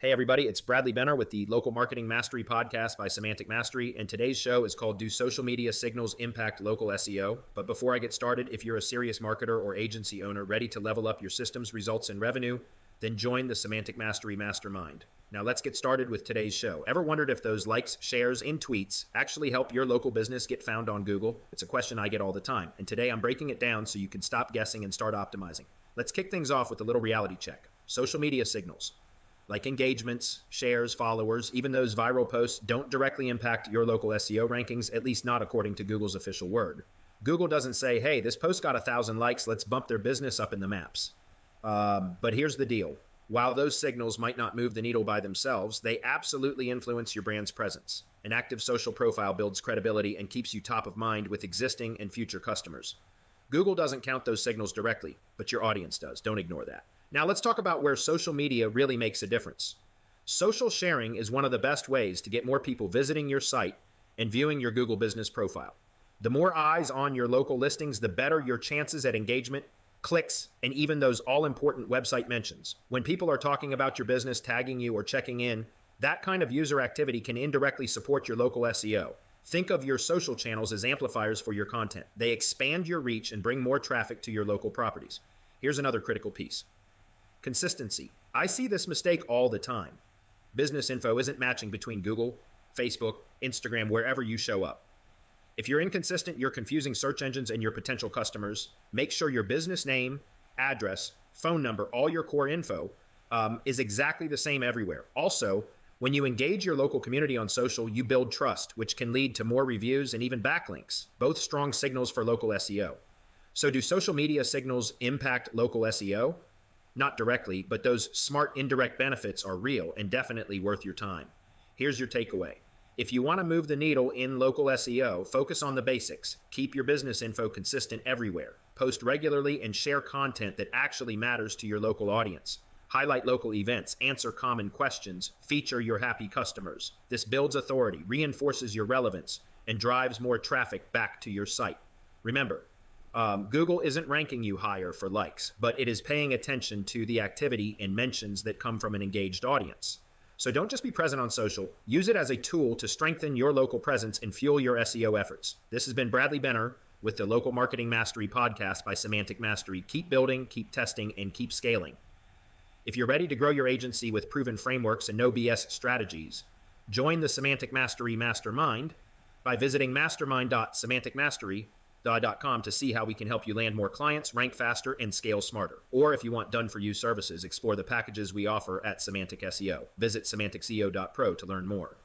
Hey, everybody, it's Bradley Benner with the Local Marketing Mastery podcast by Semantic Mastery, and today's show is called Do Social Media Signals Impact Local SEO? But before I get started, if you're a serious marketer or agency owner ready to level up your systems, results, and revenue, then join the Semantic Mastery Mastermind. Now let's get started with today's show. Ever wondered if those likes, shares, and tweets actually help your local business get found on Google? It's a question I get all the time, and today I'm breaking it down so you can stop guessing and start optimizing. Let's kick things off with a little reality check. Social media signals, like engagements, shares, followers, even those viral posts, don't directly impact your local SEO rankings, at least not according to Google's official word. Google doesn't say, hey, this post got 1,000 likes, let's bump their business up in the maps. But here's the deal. While those signals might not move the needle by themselves, they absolutely influence your brand's presence. An active social profile builds credibility and keeps you top of mind with existing and future customers. Google doesn't count those signals directly, but your audience does. Don't ignore that. Now let's talk about where social media really makes a difference. Social sharing is one of the best ways to get more people visiting your site and viewing your Google business profile. The more eyes on your local listings, the better your chances at engagement, clicks, and even those all-important website mentions. When people are talking about your business, tagging you, or checking in, that kind of user activity can indirectly support your local SEO. Think of your social channels as amplifiers for your content. They expand your reach and bring more traffic to your local properties. Here's another critical piece. Consistency. I see this mistake all the time. Business info isn't matching between Google, Facebook, Instagram, wherever you show up. If you're inconsistent, you're confusing search engines and your potential customers. Make sure your business name, address, phone number, all your core info is exactly the same everywhere. Also, when you engage your local community on social, you build trust, which can lead to more reviews and even backlinks, both strong signals for local SEO. So do social media signals impact local SEO? Not directly, but those smart indirect benefits are real and definitely worth your time. Here's your takeaway. If you want to move the needle in local SEO, focus on the basics. Keep your business info consistent everywhere. Post regularly and share content that actually matters to your local audience. Highlight local events, answer common questions, feature your happy customers. This builds authority, reinforces your relevance, and drives more traffic back to your site. Remember, Google isn't ranking you higher for likes, but it is paying attention to the activity and mentions that come from an engaged audience. So don't just be present on social, use it as a tool to strengthen your local presence and fuel your SEO efforts. This has been Bradley Benner with the Local Marketing Mastery podcast by Semantic Mastery. Keep building, keep testing, and keep scaling. If you're ready to grow your agency with proven frameworks and no BS strategies, join the Semantic Mastery Mastermind by visiting mastermind.semanticmastery.com to see how we can help you land more clients, rank faster, and scale smarter. Or if you want done-for-you services, explore the packages we offer at Semantic SEO. Visit semanticseo.pro to learn more.